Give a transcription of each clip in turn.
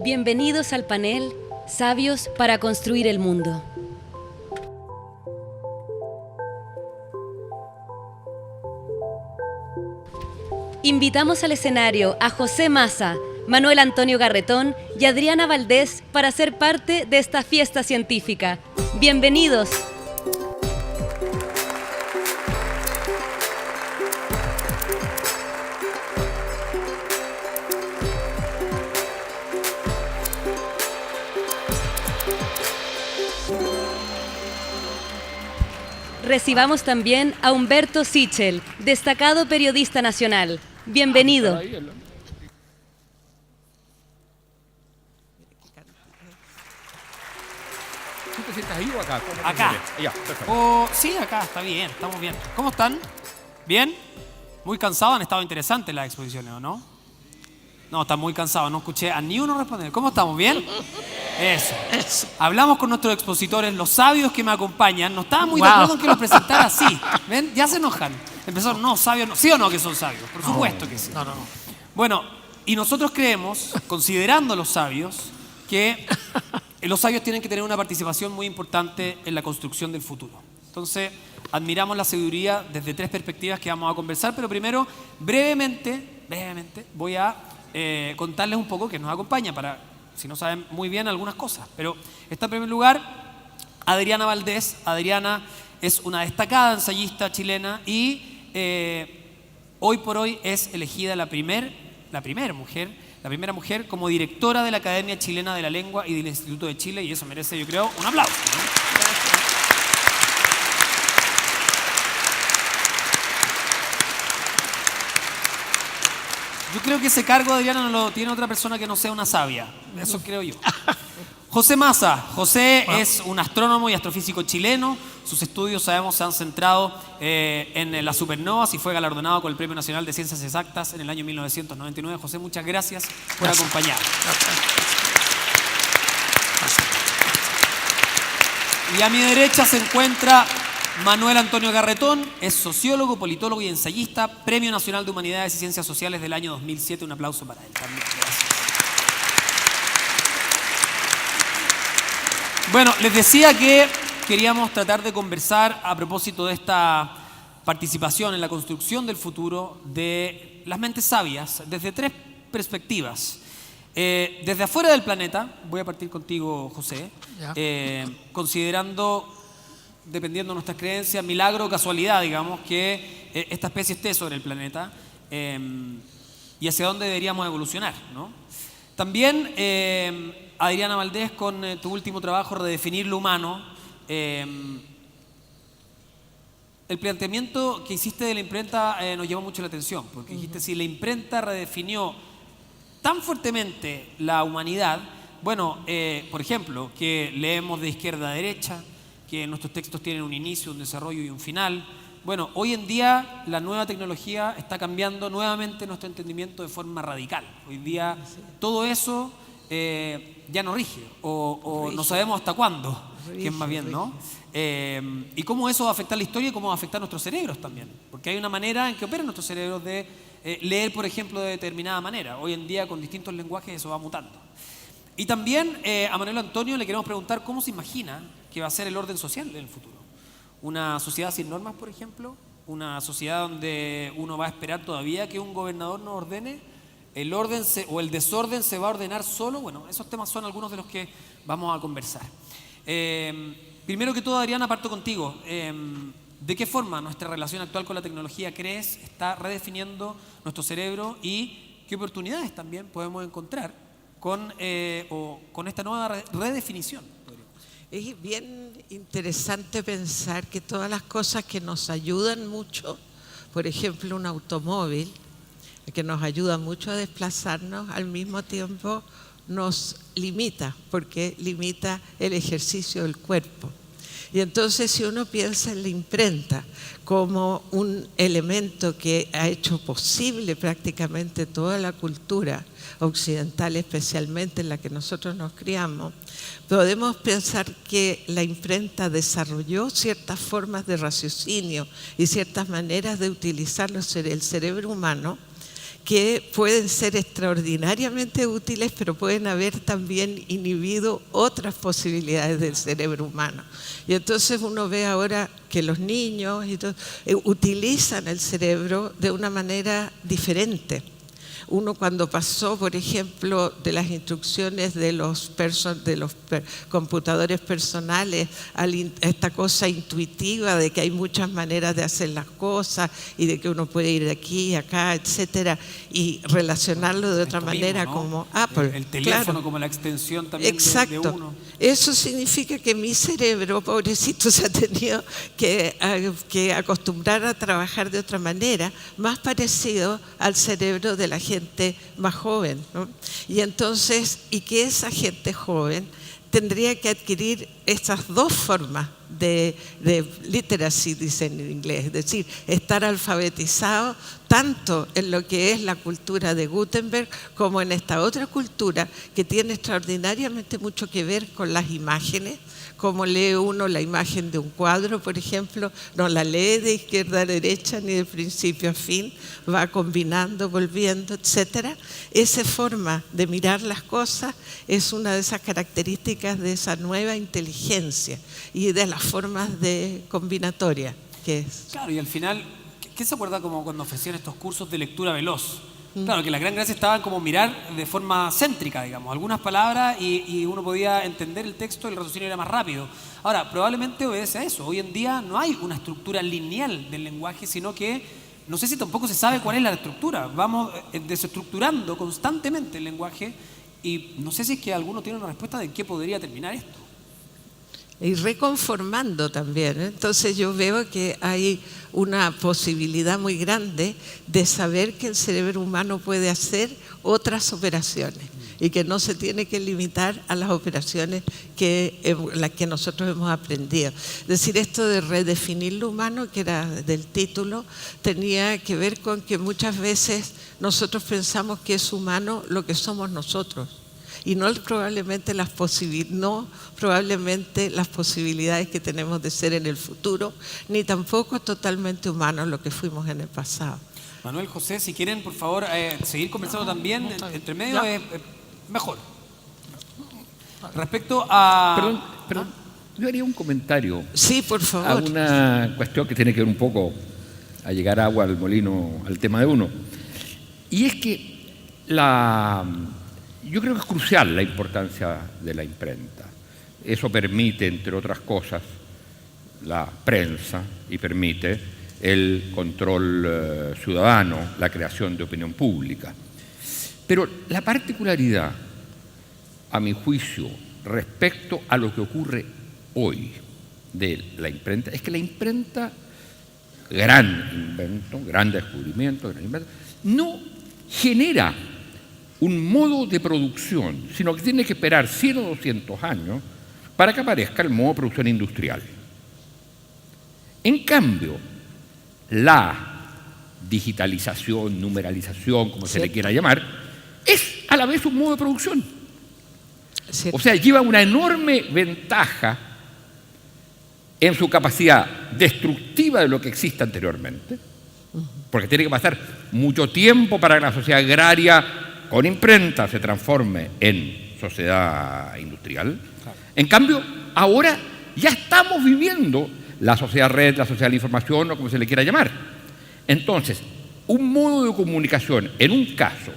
Bienvenidos al panel Sabios para construir el mundo. Invitamos al escenario a José Massa, Manuel Antonio Garretón y Adriana Valdés para ser parte de esta fiesta científica. ¡Bienvenidos! Recibamos también a Humberto Sichel, destacado periodista nacional. Bienvenido. ¿Tú te sientas ahí o acá? Acá. Ya, perfecto. Sí, acá, está bien, estamos bien. ¿Cómo están? ¿Bien? ¿Muy cansados? Han estado interesantes las exposiciones, ¿o no? No, están muy cansados, no escuché a ni uno responder. ¿Cómo estamos? ¿Bien? Eso. Hablamos con nuestros expositores, los sabios que me acompañan. No estaban muy de acuerdo en que los presentara así. ¿Ven? Ya se enojan. Empezaron, no, sabios no. ¿Sí o no que son sabios? Por supuesto que sí. No. Bueno, y nosotros creemos, considerando los sabios, que los sabios tienen que tener una participación muy importante en la construcción del futuro. Entonces, admiramos la sabiduría desde tres perspectivas que vamos a conversar, pero primero, brevemente, voy a contarles un poco que nos acompaña para, si no saben muy bien, algunas cosas. Pero está en primer lugar Adriana Valdés. Adriana es una destacada ensayista chilena y hoy por hoy es elegida la primera mujer como directora de la Academia Chilena de la Lengua y del Instituto de Chile, y eso merece, yo creo, un aplauso, ¿no? Yo creo que ese cargo, Adriana, no lo tiene otra persona que no sea una sabia. Eso creo yo. José Massa. José es un astrónomo y astrofísico chileno. Sus estudios, sabemos, se han centrado en las supernovas y fue galardonado con el Premio Nacional de Ciencias Exactas en el año 1999. José, muchas gracias por acompañarnos. Y a mi derecha se encuentra Manuel Antonio Garretón, es sociólogo, politólogo y ensayista, Premio Nacional de Humanidades y Ciencias Sociales del año 2007. Un aplauso para él también. Gracias. Bueno, les decía que queríamos tratar de conversar a propósito de esta participación en la construcción del futuro de las mentes sabias desde tres perspectivas. Desde afuera del planeta, voy a partir contigo, José, considerando, dependiendo de nuestras creencias, milagro o casualidad, digamos, que esta especie esté sobre el planeta y hacia dónde deberíamos evolucionar, ¿no? También, Adriana Valdés, con tu último trabajo, Redefinir lo humano, el planteamiento que hiciste de la imprenta nos llamó mucho la atención, porque dijiste, si la imprenta redefinió tan fuertemente la humanidad, bueno, por ejemplo, que leemos de izquierda a derecha, que nuestros textos tienen un inicio, un desarrollo y un final. Bueno, hoy en día la nueva tecnología está cambiando nuevamente nuestro entendimiento de forma radical. Hoy día todo eso ya no rige, o no sabemos hasta cuándo, que es más bien, ¿no? Y cómo eso va a afectar la historia y cómo va a afectar nuestros cerebros también. Porque hay una manera en que operan nuestros cerebros de leer, por ejemplo, de determinada manera. Hoy en día, con distintos lenguajes, eso va mutando. Y también a Manuel Antonio le queremos preguntar cómo se imagina que va a ser el orden social en el futuro. Una sociedad sin normas, por ejemplo, una sociedad donde uno va a esperar todavía que un gobernador nos ordene, el orden o el desorden se va a ordenar solo. Bueno, esos temas son algunos de los que vamos a conversar. Primero que todo, Adriana, parto contigo. ¿De qué forma nuestra relación actual con la tecnología crees está redefiniendo nuestro cerebro y qué oportunidades también podemos encontrar con esta nueva redefinición? Es bien interesante pensar que todas las cosas que nos ayudan mucho, por ejemplo un automóvil, que nos ayuda mucho a desplazarnos, al mismo tiempo nos limita, porque limita el ejercicio del cuerpo. Y entonces, si uno piensa en la imprenta como un elemento que ha hecho posible prácticamente toda la cultura occidental, especialmente en la que nosotros nos criamos, podemos pensar que la imprenta desarrolló ciertas formas de raciocinio y ciertas maneras de utilizar el cerebro humano que pueden ser extraordinariamente útiles, pero pueden haber también inhibido otras posibilidades del cerebro humano. Y entonces uno ve ahora que los niños utilizan el cerebro de una manera diferente. Uno cuando pasó, por ejemplo, de las instrucciones de los computadores personales a esta cosa intuitiva de que hay muchas maneras de hacer las cosas y de que uno puede ir de aquí, acá, etcétera, y relacionarlo de otra manera, ¿no? Como Apple. El teléfono, claro, como la extensión también exacto. de uno. Eso significa que mi cerebro, pobrecito, se ha tenido que acostumbrar a trabajar de otra manera, más parecido al cerebro de la gente más joven, ¿no? Y entonces, y que esa gente joven tendría que adquirir estas dos formas de literacy, dicen en inglés, es decir, estar alfabetizado tanto en lo que es la cultura de Gutenberg como en esta otra cultura que tiene extraordinariamente mucho que ver con las imágenes. Como lee uno la imagen de un cuadro, por ejemplo, no la lee de izquierda a derecha ni de principio a fin, va combinando, volviendo, etcétera. Esa forma de mirar las cosas es una de esas características de esa nueva inteligencia y de las formas de combinatoria que es. Claro, y al final, ¿qué se acuerda como cuando ofrecían estos cursos de lectura veloz? Claro, que la gran gracia estaba en como mirar de forma céntrica, digamos, algunas palabras y uno podía entender el texto y el raciocinio era más rápido. Ahora, probablemente obedece a eso. Hoy en día no hay una estructura lineal del lenguaje, sino que no sé si tampoco se sabe cuál es la estructura. Vamos desestructurando constantemente el lenguaje y no sé si es que alguno tiene una respuesta de en qué podría terminar esto. Y reconformando también. Entonces yo veo que hay una posibilidad muy grande de saber que el cerebro humano puede hacer otras operaciones y que no se tiene que limitar a las operaciones las que nosotros hemos aprendido. Es decir, esto de redefinir lo humano, que era del título, tenía que ver con que muchas veces nosotros pensamos que es humano lo que somos nosotros. Y no probablemente las posibilidades que tenemos de ser en el futuro, ni tampoco totalmente humanos lo que fuimos en el pasado. Manuel, José, si quieren, por favor, seguir conversando también, entre medio es mejor. Respecto a... Perdón, yo haría un comentario. Sí, por favor. A una cuestión que tiene que ver un poco a llegar agua al molino, al tema de uno. Y es que yo creo que es crucial la importancia de la imprenta. Eso permite, entre otras cosas, la prensa y permite el control ciudadano, la creación de opinión pública. Pero la particularidad, a mi juicio, respecto a lo que ocurre hoy de la imprenta, es que la imprenta, gran invento, gran descubrimiento, no genera un modo de producción, sino que tiene que esperar 100 o 200 años para que aparezca el modo de producción industrial. En cambio, la digitalización, numeralización, como se le quiera llamar, es a la vez un modo de producción. Sí. O sea, lleva una enorme ventaja en su capacidad destructiva de lo que existe anteriormente, porque tiene que pasar mucho tiempo para que la sociedad agraria con imprenta se transforme en sociedad industrial. En cambio, ahora ya estamos viviendo la sociedad red, la sociedad de la información o como se le quiera llamar. Entonces, un modo de comunicación en un caso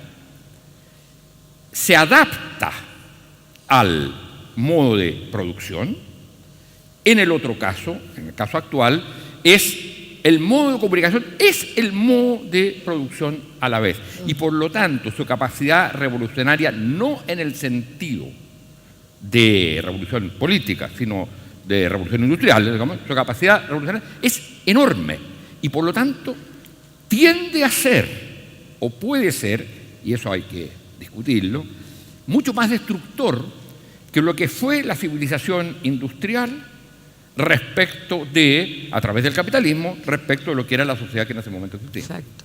se adapta al modo de producción, en el otro caso, en el caso actual, el modo de comunicación es el modo de producción a la vez. Y por lo tanto, su capacidad revolucionaria, no en el sentido de revolución política, sino de revolución industrial, digamos, su capacidad revolucionaria es enorme. Y por lo tanto, tiende a ser, o puede ser, y eso hay que discutirlo, mucho más destructor que lo que fue la civilización industrial respecto de, a través del capitalismo, respecto de lo que era la sociedad que en ese momento existía. Exacto.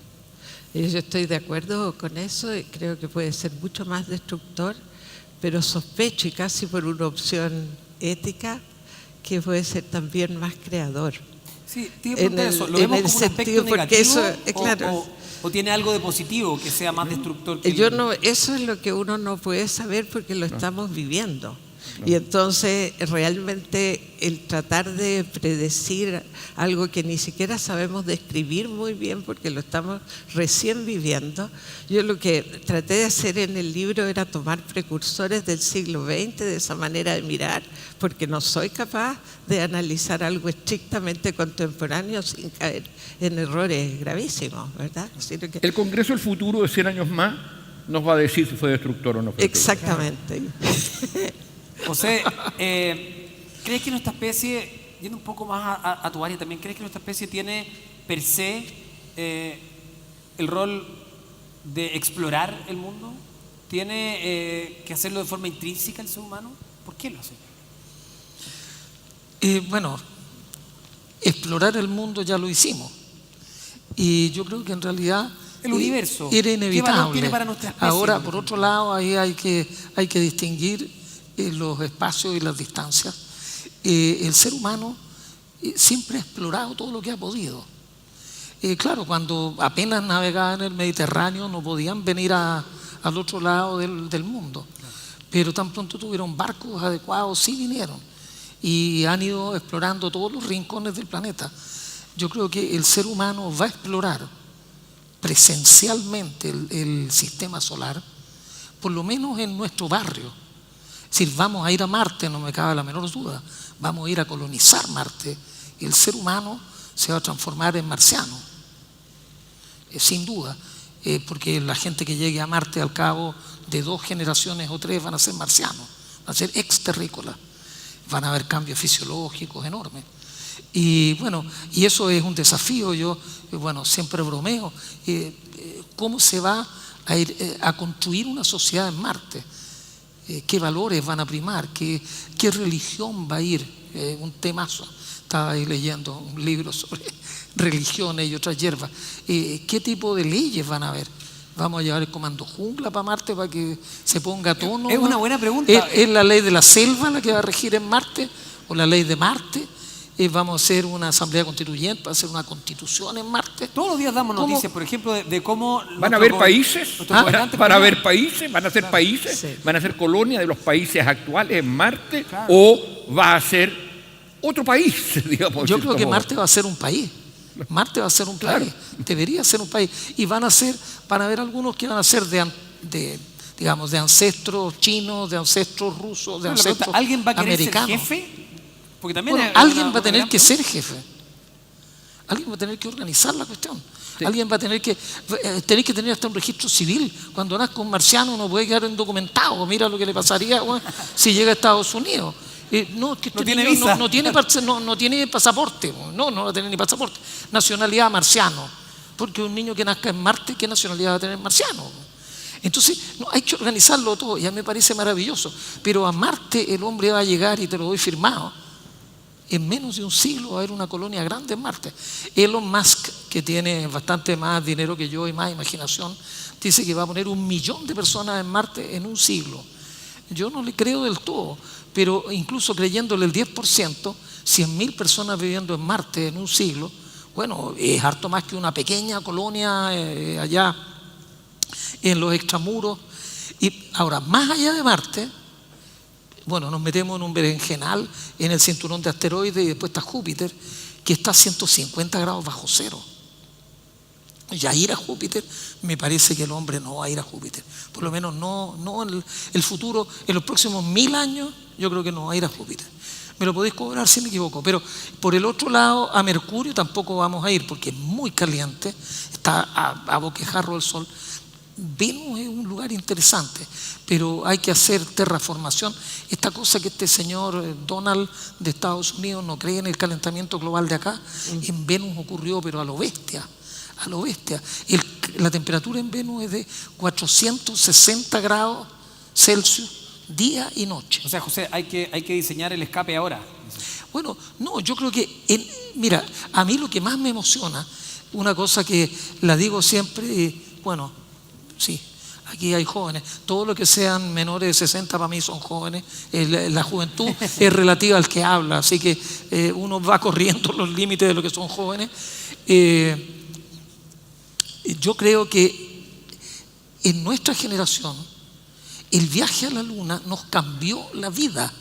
Y yo estoy de acuerdo con eso y creo que puede ser mucho más destructor, pero sospecho, y casi por una opción ética, que puede ser también más creador. Sí, te iba a preguntar eso. ¿Lo vemos como un aspecto negativo? Claro, ¿O tiene algo de positivo que sea más destructor que Yo no, eso es lo que uno no puede saber porque lo estamos viviendo. Y entonces realmente el tratar de predecir algo que ni siquiera sabemos describir muy bien porque lo estamos recién viviendo, yo lo que traté de hacer en el libro era tomar precursores del siglo XX de esa manera de mirar, porque no soy capaz de analizar algo estrictamente contemporáneo sin caer en errores gravísimos, ¿verdad? Sino que... El Congreso del Futuro de 100 años más nos va a decir si fue destructor o no fue destructor. Exactamente. José, ¿crees que nuestra especie, yendo un poco más a tu área también, ¿crees que nuestra especie tiene per se el rol de explorar el mundo? ¿Tiene que hacerlo de forma intrínseca el ser humano? ¿Por qué lo hace? Bueno, explorar el mundo ya lo hicimos. Y yo creo que en realidad el universo era inevitable. ¿Qué valor tiene para nuestra especie? Ahora, por otro lado, ahí hay que distinguir los espacios y las distancias. El ser humano siempre ha explorado todo lo que ha podido. Claro, cuando apenas navegaban en el Mediterráneo no podían venir al otro lado del mundo, pero tan pronto tuvieron barcos adecuados, sí vinieron y han ido explorando todos los rincones del planeta. Yo creo que el ser humano va a explorar presencialmente el sistema solar, por lo menos en nuestro barrio. Es decir, vamos a ir a Marte, no me cabe la menor duda, vamos a ir a colonizar Marte, y el ser humano se va a transformar en marciano, sin duda, porque la gente que llegue a Marte al cabo de 2 generaciones o 3 van a ser marcianos, van a ser exterrícolas, van a haber cambios fisiológicos enormes. Y bueno, y eso es un desafío. Yo, bueno, siempre bromeo, ¿cómo se va a ir a construir una sociedad en Marte? ¿Qué valores van a primar? ¿Qué religión va a ir? Un temazo. Estaba ahí leyendo un libro sobre religiones y otras hierbas. ¿Qué tipo de leyes van a haber? ¿Vamos a llevar el comando jungla para Marte para que se ponga a tono? Es una buena pregunta. ¿Es la ley de la selva la que va a regir en Marte? ¿O la ley de Marte? ¿Vamos a hacer una asamblea constituyente para hacer una constitución en Marte? Todos los días damos noticias, por ejemplo, de cómo... ¿Van a haber países? ¿Van a haber países? ¿Van a ser países? Sí. ¿Van a ser colonias de los países actuales en Marte? Claro. ¿O va a ser otro país? Digamos, yo creo que Marte va a ser un país. Marte va a ser un país. Debería ser un país. Y van a haber algunos que van a ser digamos, de ancestros chinos, de ancestros rusos, de ancestros americanos. ¿Alguien va a querer ser jefe? Porque también alguien va a tener que ser jefe. Alguien va a tener que organizar la cuestión. Sí. Alguien va a tener que tener hasta un registro civil. Cuando nazca un marciano no puede quedar indocumentado. Mira lo que le pasaría si llega a Estados Unidos. No tiene visa. No tiene pasaporte. No va a tener ni pasaporte. Nacionalidad marciano. Porque un niño que nazca en Marte, ¿qué nacionalidad va a tener marciano? Entonces, hay que organizarlo todo. Ya me parece maravilloso. Pero a Marte el hombre va a llegar, y te lo doy firmado, en menos de un siglo va a haber una colonia grande en Marte. Elon Musk, que tiene bastante más dinero que yo y más imaginación, dice que va a poner 1 millón de personas en Marte en un siglo. Yo no le creo del todo, pero incluso creyéndole el 10%, 100.000 personas viviendo en Marte en un siglo, bueno, es harto más que una pequeña colonia allá en los extramuros. Y ahora, más allá de Marte, bueno, nos metemos en un berenjenal en el cinturón de asteroides, y después está Júpiter, que está a 150 grados bajo cero. Ya ir a Júpiter, me parece que el hombre no va a ir a Júpiter. Por lo menos no en el futuro, en los próximos 1000 años, yo creo que no va a ir a Júpiter. Me lo podéis cobrar si me equivoco. Pero por el otro lado, a Mercurio tampoco vamos a ir, porque es muy caliente, está a boquejarro el sol. Venus es un lugar interesante, pero hay que hacer terraformación. Esta cosa que este señor Donald de Estados Unidos no cree en el calentamiento global de acá, en Venus ocurrió, pero a lo bestia. La temperatura en Venus es de 460 grados Celsius día y noche. O sea, José, hay que diseñar el escape ahora. Bueno, no, yo creo que mira, a mí lo que más me emociona, una cosa que la digo siempre, bueno, sí, aquí hay jóvenes, todo lo que sean menores de 60 para mí son jóvenes. La juventud es relativa al que habla, así que uno va corriendo los límites de lo que son jóvenes. Yo creo que en nuestra generación el viaje a la luna nos cambió la vida.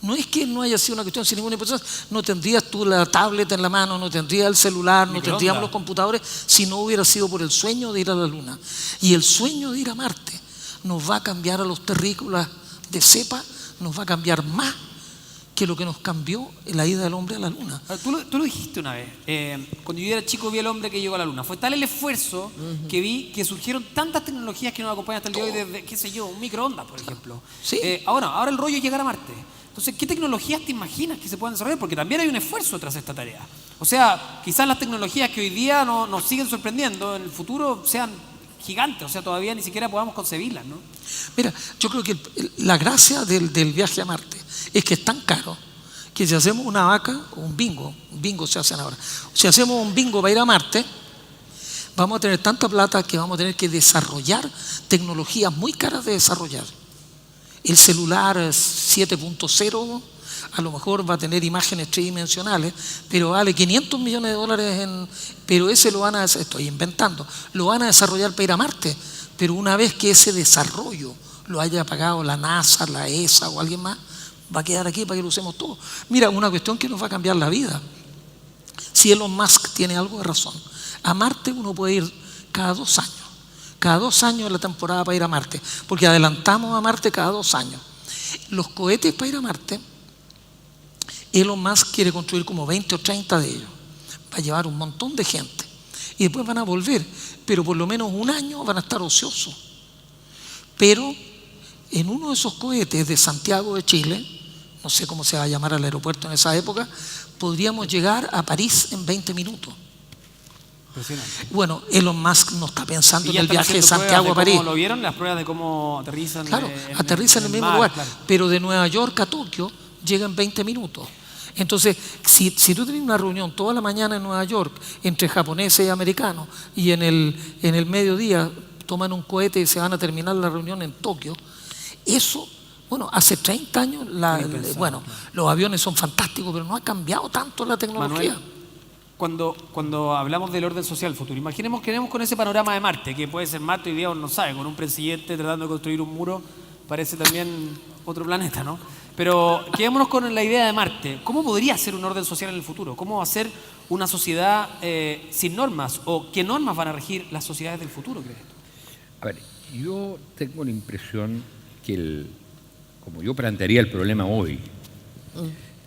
No es que no haya sido una cuestión sin ninguna importancia, no tendrías tú la tablet en la mano, no tendrías el celular, no tendríamos los computadores si no hubiera sido por el sueño de ir a la luna. Y el sueño de ir a Marte nos va a cambiar a los terrícolas de cepa, nos va a cambiar más que lo que nos cambió la ida del hombre a la luna. Tú lo dijiste una vez. Cuando yo era chico vi al hombre que llegó a la luna. Fue tal el esfuerzo que vi que surgieron tantas tecnologías que nos acompañan hasta el día de hoy, desde, qué sé yo, un microondas, por ejemplo. Sí. Ahora el rollo es llegar a Marte. Entonces, ¿qué tecnologías te imaginas que se puedan desarrollar? Porque también hay un esfuerzo tras esta tarea. O sea, quizás las tecnologías que hoy día nos siguen sorprendiendo, en el futuro sean gigantes, o sea, todavía ni siquiera podamos concebirlas, ¿no? Mira, yo creo que la gracia del viaje a Marte es que es tan caro que si hacemos una vaca o un bingo se hacen ahora, si hacemos un bingo para ir a Marte, vamos a tener tanta plata que vamos a tener que desarrollar tecnologías muy caras de desarrollar. El celular 7.0 a lo mejor va a tener imágenes tridimensionales, pero vale $500 millones pero ese lo van a, estoy inventando, lo van a desarrollar para ir a Marte, pero una vez que ese desarrollo lo haya pagado la NASA, la ESA o alguien más, va a quedar aquí para que lo usemos todos. Mira, una cuestión que nos va a cambiar la vida. Si Elon Musk tiene algo de razón, a Marte uno puede ir cada 2 años. Cada 2 años es la temporada para ir a Marte, porque adelantamos a Marte cada 2 años. Los cohetes para ir a Marte, Elon Musk quiere construir como 20 o 30 de ellos. Va a llevar un montón de gente. Y después van a volver, pero por lo menos 1 año van a estar ociosos. Pero en uno de esos cohetes de Santiago de Chile, no sé cómo se va a llamar al aeropuerto en esa época, podríamos llegar a París en 20 minutos. Bueno, Elon Musk no está pensando en el viaje de Santiago a París. ¿Cómo lo vieron? Las pruebas de cómo aterrizan. Claro, aterrizan en el mismo lugar, claro. Pero de Nueva York a Tokio llegan 20 minutos. Entonces, si tú tienes una reunión toda la mañana en Nueva York entre japoneses y americanos y en el mediodía toman un cohete y se van a terminar la reunión en Tokio, eso, bueno, hace 30 años, los aviones son fantásticos, pero no ha cambiado tanto la tecnología. Manuel, cuando hablamos del orden social del futuro, imaginemos que tenemos con ese panorama de Marte, que puede ser Marte hoy día, uno no sabe, con un presidente tratando de construir un muro, parece también otro planeta, ¿no? Pero quedémonos con la idea de Marte. ¿Cómo podría ser un orden social en el futuro? ¿Cómo va a ser una sociedad sin normas? ¿O qué normas van a regir las sociedades del futuro, crees tú? A ver, yo tengo la impresión que como yo plantearía el problema hoy,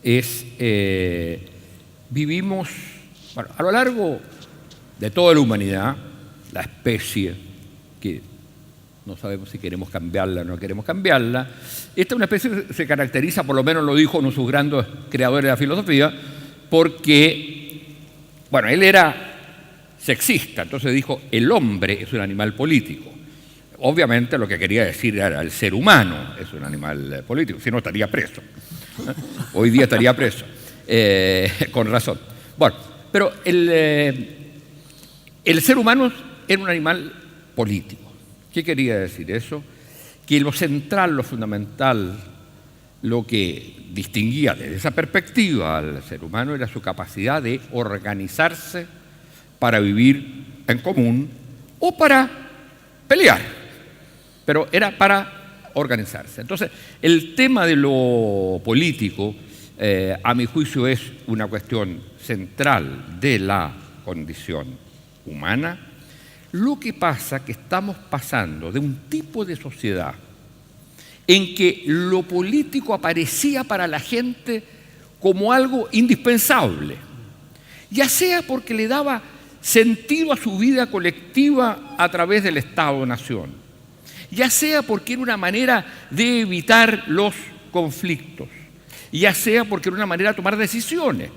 es vivimos, bueno, a lo largo de toda la humanidad, la especie, que no sabemos si queremos cambiarla o no queremos cambiarla, esta es una especie que se caracteriza, por lo menos lo dijo uno de sus grandes creadores de la filosofía, porque, bueno, él era sexista, entonces dijo, el hombre es un animal político. Obviamente lo que quería decir era el ser humano es un animal político, si no estaría preso. Hoy día estaría preso, con razón. Bueno, pero el ser humano era un animal político. ¿Qué quería decir eso? Que lo central, lo fundamental, lo que distinguía desde esa perspectiva al ser humano era su capacidad de organizarse para vivir en común o para pelear, pero era para organizarse. Entonces, el tema de lo político, a mi juicio, es una cuestión central de la condición humana. Lo que pasa es que estamos pasando de un tipo de sociedad en que lo político aparecía para la gente como algo indispensable, ya sea porque le daba sentido a su vida colectiva a través del Estado-Nación, ya sea porque era una manera de evitar los conflictos, ya sea porque era una manera de tomar decisiones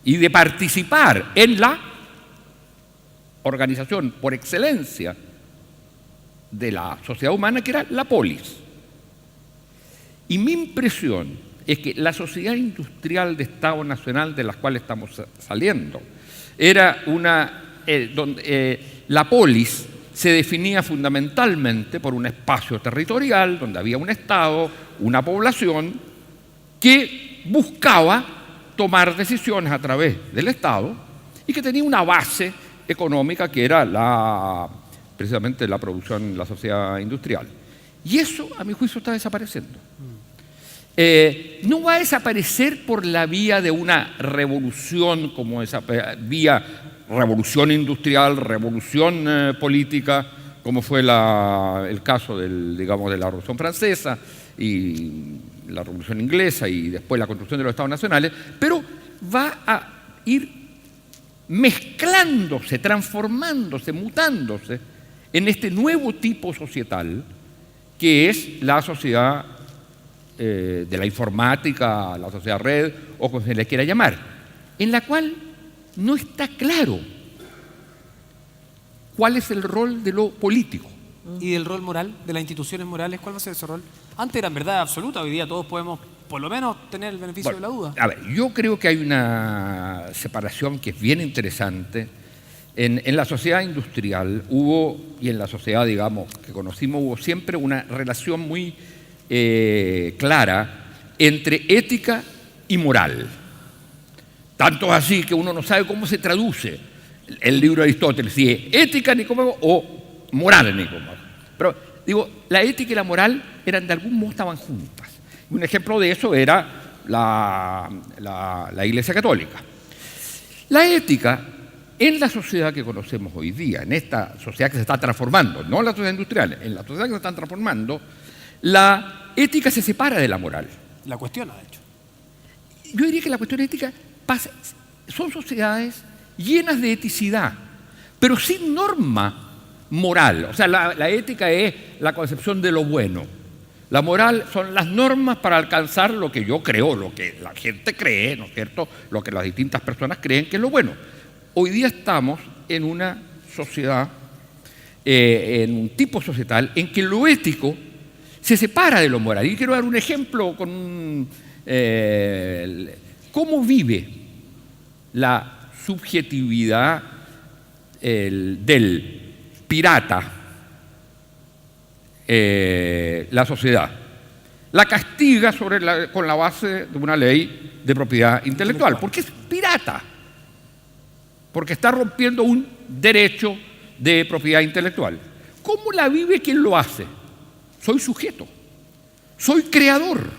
y de participar en la organización por excelencia de la sociedad humana, que era la polis. Y mi impresión es que la sociedad industrial de Estado Nacional de las cuales estamos saliendo era una donde la polis se definía fundamentalmente por un espacio territorial donde había un Estado, una población que buscaba tomar decisiones a través del Estado y que tenía una base económica que era precisamente la producción, la sociedad industrial. Y eso, a mi juicio, está desapareciendo. No va a desaparecer por la vía de una revolución, como esa vía revolución industrial, revolución política, como fue el caso de la Revolución Francesa y la Revolución Inglesa y después la construcción de los Estados nacionales, pero va a ir mezclándose, transformándose, mutándose en este nuevo tipo societal que es la sociedad de la informática, la sociedad red o como se le quiera llamar, en la cual no está claro cuál es el rol de lo político. ¿Y del rol moral, de las instituciones morales? ¿Cuál va a ser ese rol? Antes era en verdad absoluta, hoy día todos podemos por lo menos tener el beneficio de la duda. A ver, yo creo que hay una separación que es bien interesante. En la sociedad industrial hubo, y en la sociedad, digamos, que conocimos, hubo siempre una relación muy clara entre ética y moral. Tanto así que uno no sabe cómo se traduce el libro de Aristóteles, si es ética Nicómaco o moral Nicómaco. Pero digo, la ética y la moral eran de algún modo estaban juntas. Un ejemplo de eso era la Iglesia Católica. La ética, en la sociedad que conocemos hoy día, en esta sociedad que se está transformando, no en la sociedad industrial, en la sociedad que se está transformando, la ética se separa de la moral. La cuestiona, de hecho. Yo diría que la cuestión ética son sociedades llenas de eticidad, pero sin norma moral. O sea, la ética es la concepción de lo bueno. La moral son las normas para alcanzar lo que yo creo, lo que la gente cree, ¿no es cierto?, lo que las distintas personas creen que es lo bueno. Hoy día estamos en una sociedad, en un tipo societal en que lo ético se separa de lo moral. Y quiero dar un ejemplo con cómo vive la subjetividad del pirata la sociedad. La castiga con la base de una ley de propiedad intelectual, porque es pirata, porque está rompiendo un derecho de propiedad intelectual. ¿Cómo la vive quien lo hace? Soy sujeto, soy creador.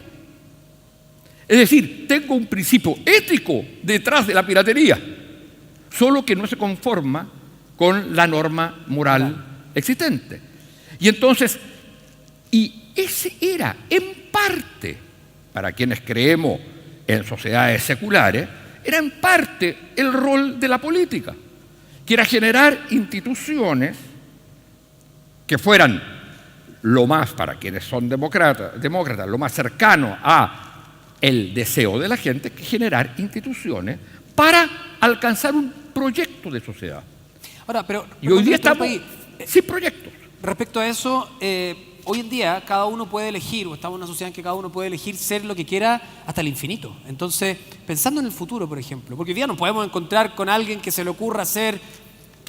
Es decir, tengo un principio ético detrás de la piratería, solo que no se conforma con la norma moral existente. Y entonces, ese era, en parte, para quienes creemos en sociedades seculares, era en parte el rol de la política, que era generar instituciones que fueran lo más, para quienes son demócratas, lo más cercano a el deseo de la gente, que generar instituciones para alcanzar un proyecto de sociedad. Ahora, pero y hoy día estamos sin proyectos. Respecto a eso, hoy en día cada uno puede elegir, o estamos en una sociedad en que cada uno puede elegir ser lo que quiera hasta el infinito. Entonces, pensando en el futuro, por ejemplo, porque hoy día nos podemos encontrar con alguien que se le ocurra ser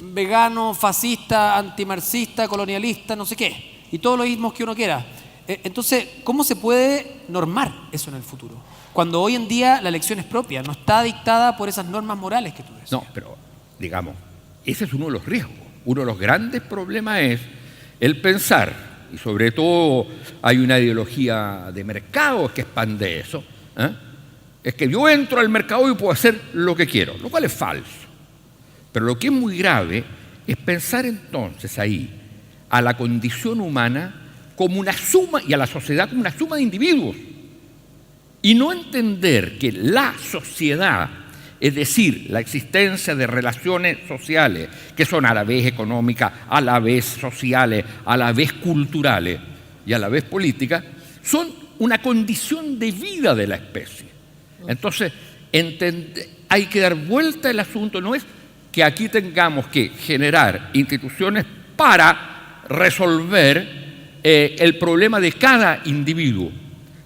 vegano, fascista, antimarxista, colonialista, no sé qué, y todos los ismos que uno quiera. Entonces, ¿cómo se puede normar eso en el futuro? Cuando hoy en día la elección es propia, no está dictada por esas normas morales que tú decías. No, pero, digamos, ese es uno de los riesgos. Uno de los grandes problemas es el pensar, y sobre todo hay una ideología de mercado que expande eso, es que yo entro al mercado y puedo hacer lo que quiero, lo cual es falso. Pero lo que es muy grave es pensar entonces ahí a la condición humana como una suma, y a la sociedad como una suma de individuos, y no entender que la sociedad, es decir, la existencia de relaciones sociales que son a la vez económicas, a la vez sociales, a la vez culturales y a la vez políticas, son una condición de vida de la especie. Entonces, hay que dar vuelta al asunto, no es que aquí tengamos que generar instituciones para resolver el problema de cada individuo.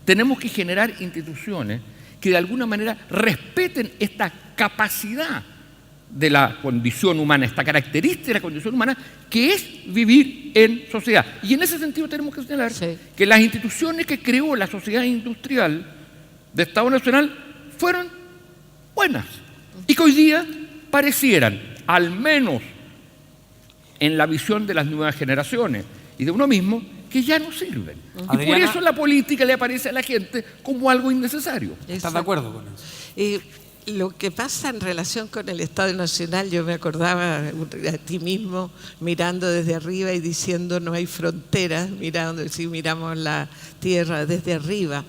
Tenemos que generar instituciones que de alguna manera respeten esta capacidad de la condición humana, esta característica de la condición humana, que es vivir en sociedad. Y en ese sentido tenemos que señalar que las instituciones que creó la sociedad industrial de Estado Nacional fueron buenas y que hoy día parecieran, al menos en la visión de las nuevas generaciones y de uno mismo que ya no sirven. Y por Adriana, eso la política le aparece a la gente como algo innecesario. ¿estás de acuerdo con eso? Lo que pasa en relación con el Estado Nacional, yo me acordaba a ti mismo mirando desde arriba y diciendo no hay fronteras, mirando, si miramos la tierra desde arriba.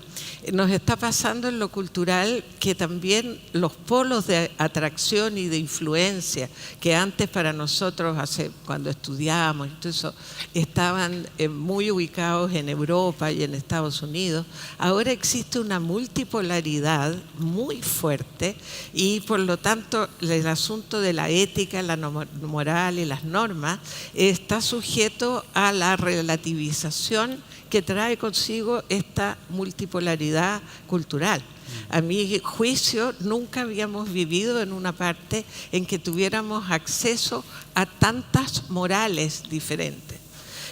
Nos está pasando en lo cultural que también los polos de atracción y de influencia que antes para nosotros, cuando estudiábamos, eso, estaban muy ubicados en Europa y en Estados Unidos, ahora existe una multipolaridad muy fuerte y por lo tanto el asunto de la ética, la moral y las normas está sujeto a la relativización que trae consigo esta multipolaridad cultural. A mi juicio, nunca habíamos vivido en una parte en que tuviéramos acceso a tantas morales diferentes.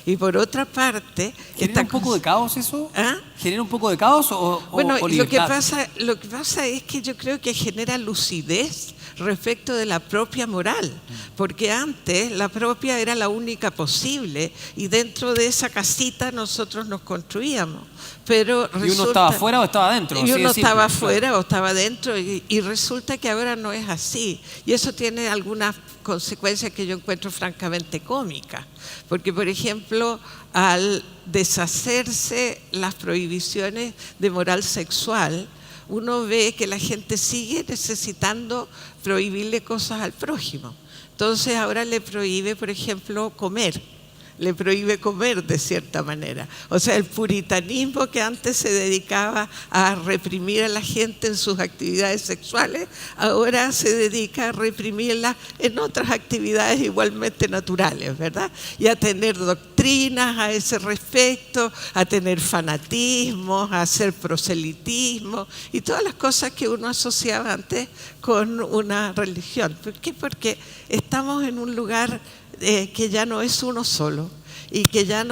Y por otra parte... ¿Genera un poco de caos eso? ¿Ah? ¿Genera un poco de caos o bueno, o lo que libertad? pasa es que yo creo que genera lucidez respecto de la propia moral, porque antes la propia era la única posible y dentro de esa casita nosotros nos construíamos. Pero ¿Y uno estaba afuera o estaba adentro? Y Así uno de simple, estaba claro. afuera o estaba adentro y resulta que ahora no es así. Y eso tiene algunas consecuencias que yo encuentro francamente cómicas. Porque, por ejemplo, al deshacerse las prohibiciones de moral sexual, uno ve que la gente sigue necesitando prohibirle cosas al prójimo. Entonces ahora le prohíbe, por ejemplo, comer. Le prohíbe comer de cierta manera. O sea, el puritanismo que antes se dedicaba a reprimir a la gente en sus actividades sexuales, ahora se dedica a reprimirla en otras actividades igualmente naturales, ¿verdad? Y a tener doctrinas a ese respecto, a tener fanatismos, a hacer proselitismo y todas las cosas que uno asociaba antes con una religión. ¿Por qué? Porque estamos en un lugar que ya no es uno solo y que ya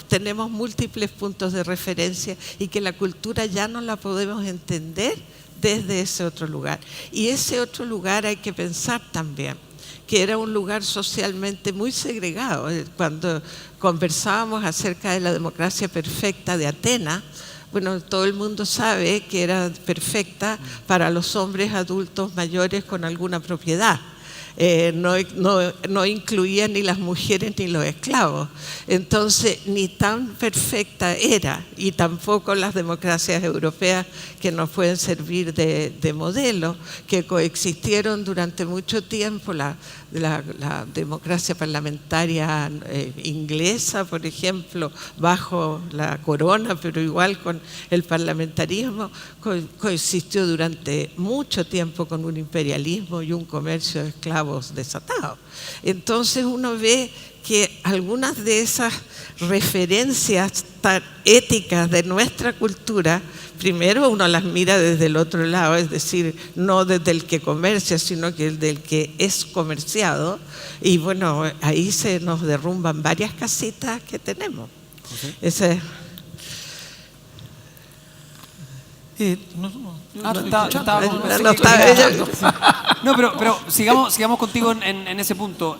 tenemos múltiples puntos de referencia y que la cultura ya no la podemos entender desde ese otro lugar. Y ese otro lugar hay que pensar también que era un lugar socialmente muy segregado. Cuando conversábamos acerca de la democracia perfecta de Atenas, bueno, todo el mundo sabe que era perfecta para los hombres adultos mayores con alguna propiedad. No incluía ni las mujeres ni los esclavos. Entonces, ni tan perfecta era, y tampoco las democracias europeas que nos pueden servir de modelo, que coexistieron durante mucho tiempo, la democracia parlamentaria inglesa, por ejemplo, bajo la corona, pero igual con el parlamentarismo, coexistió durante mucho tiempo con un imperialismo y un comercio de esclavos desatados. Entonces uno ve que algunas de esas referencias tan éticas de nuestra cultura, primero uno las mira desde el otro lado, es decir, no desde el que comercia, sino que desde el que es comerciado, y bueno, ahí se nos derrumban varias casitas que tenemos. ¿Sí? Ese, No, pero sigamos contigo en ese punto.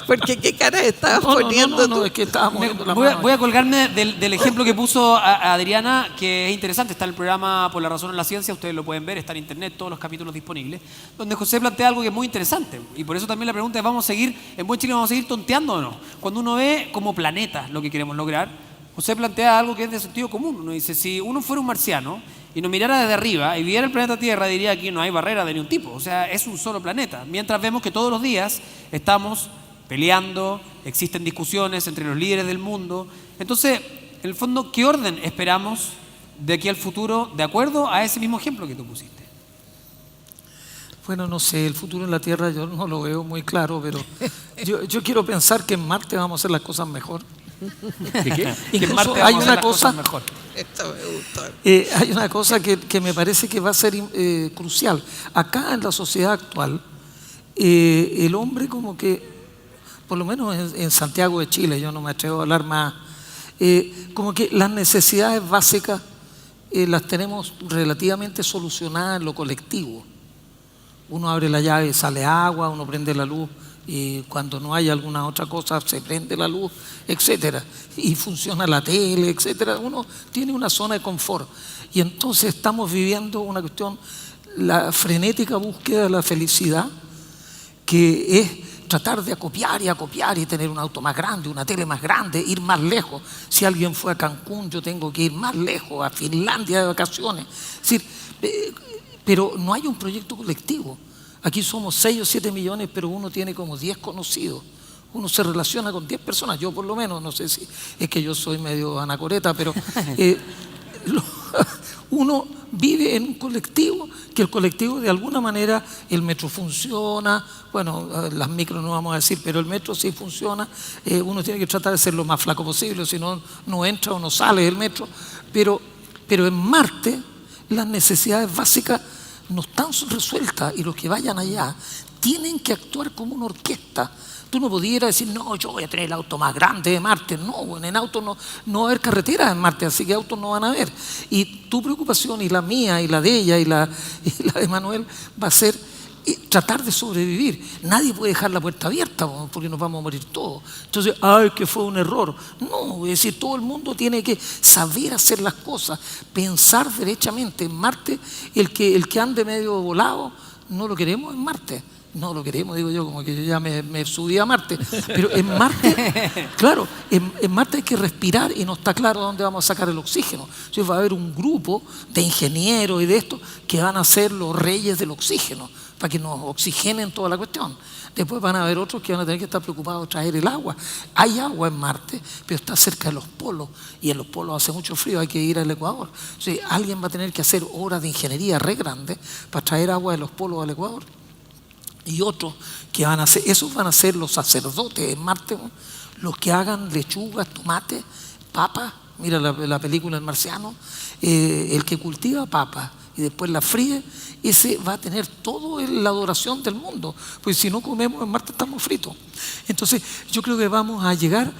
porque qué cara estabas poniendo tú. Es que estábamos moviendo la Voy mano. a colgarme del ejemplo que puso a Adriana, que es interesante. Está en el programa Por la Razón en la Ciencia, ustedes lo pueden ver, está en internet, todos los capítulos disponibles, donde José plantea algo que es muy interesante. Y por eso también la pregunta es, en Buen Chile vamos a seguir tonteando o no. Cuando uno ve como planeta lo que queremos lograr, José plantea algo que es de sentido común. Uno dice, si uno fuera un marciano y nos mirara desde arriba y viera el planeta Tierra, diría que no hay barrera de ningún tipo. O sea, es un solo planeta. Mientras vemos que todos los días estamos peleando, existen discusiones entre los líderes del mundo. Entonces, en el fondo, ¿qué orden esperamos de aquí al futuro de acuerdo a ese mismo ejemplo que tú pusiste? Bueno, no sé, el futuro en la Tierra yo no lo veo muy claro, pero yo quiero pensar que en Marte vamos a hacer las cosas mejor. ¿Qué? Que en Incluso Marte hay vamos a hacer una las cosa, cosas mejor. Esto me gustó. hay una cosa que me parece que va a ser crucial. Acá en la sociedad actual, el hombre como que, por lo menos en Santiago de Chile, yo no me atrevo a hablar más, como que las necesidades básicas las tenemos relativamente solucionadas en lo colectivo. Uno abre la llave, sale agua, uno prende la luz y cuando no hay alguna otra cosa se prende la luz, etcétera, y funciona la tele, etcétera. Uno tiene una zona de confort y entonces estamos viviendo una cuestión, la frenética búsqueda de la felicidad, que es tratar de acopiar y tener un auto más grande, una tele más grande, ir más lejos. Si alguien fue a Cancún, yo tengo que ir más lejos, a Finlandia de vacaciones. Es decir, pero no hay un proyecto colectivo. Aquí somos 6 o 7 millones, pero uno tiene como 10 conocidos. Uno se relaciona con 10 personas, yo por lo menos, no sé si es que yo soy medio anacoreta, pero uno vive en un colectivo, que el colectivo de alguna manera, el metro funciona, bueno, las micros no vamos a decir, pero el metro sí funciona, uno tiene que tratar de ser lo más flaco posible, si no, no entra o no sale del metro, pero en Marte las necesidades básicas no están resueltas y los que vayan allá tienen que actuar como una orquesta. Tú no pudieras decir, no, yo voy a tener el auto más grande de Marte. No, en auto no va a haber carreteras en Marte, así que autos no van a haber. Y tu preocupación y la mía y la de ella y la de Manuel va a ser tratar de sobrevivir. Nadie puede dejar la puerta abierta porque nos vamos a morir todos. Entonces, ay, que fue un error. No, es decir, todo el mundo tiene que saber hacer las cosas, pensar derechamente. En Marte, el que ande medio volado, no lo queremos en Marte. No lo queremos, digo yo, como que yo ya me subí a Marte. Pero en Marte, claro, en Marte hay que respirar y no está claro dónde vamos a sacar el oxígeno. Entonces va a haber un grupo de ingenieros y de esto que van a ser los reyes del oxígeno, para que nos oxigenen toda la cuestión. Después van a haber otros que van a tener que estar preocupados de traer el agua. Hay agua en Marte, pero está cerca de los polos, y en los polos hace mucho frío, hay que ir al Ecuador. Entonces alguien va a tener que hacer obras de ingeniería re grandes para traer agua de los polos al Ecuador. Y otros que van a hacer, esos van a ser los sacerdotes en Marte, ¿no? Los que hagan lechugas, tomates, papas. Mira la película El Marciano, el que cultiva papas y después la fríe, ese va a tener toda la adoración del mundo, pues si no comemos en Marte estamos fritos. Entonces yo creo que vamos a llegar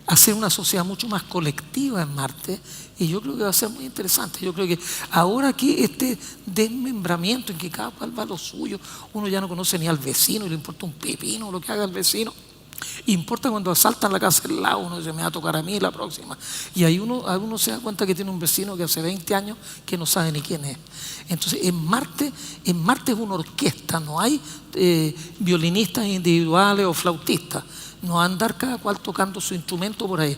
a ser una sociedad mucho más colectiva en Marte, y yo creo que va a ser muy interesante. Yo creo que ahora aquí este desmembramiento en que cada cual va a lo suyo, uno ya no conoce ni al vecino y le importa un pepino lo que haga el vecino. Importa cuando asaltan la casa del lado, uno dice, me va a tocar a mí la próxima. Y ahí uno se da cuenta que tiene un vecino que hace 20 años que no sabe ni quién es. Entonces en Marte es una orquesta, no hay violinistas individuales o flautistas. No va a andar cada cual tocando su instrumento por ahí.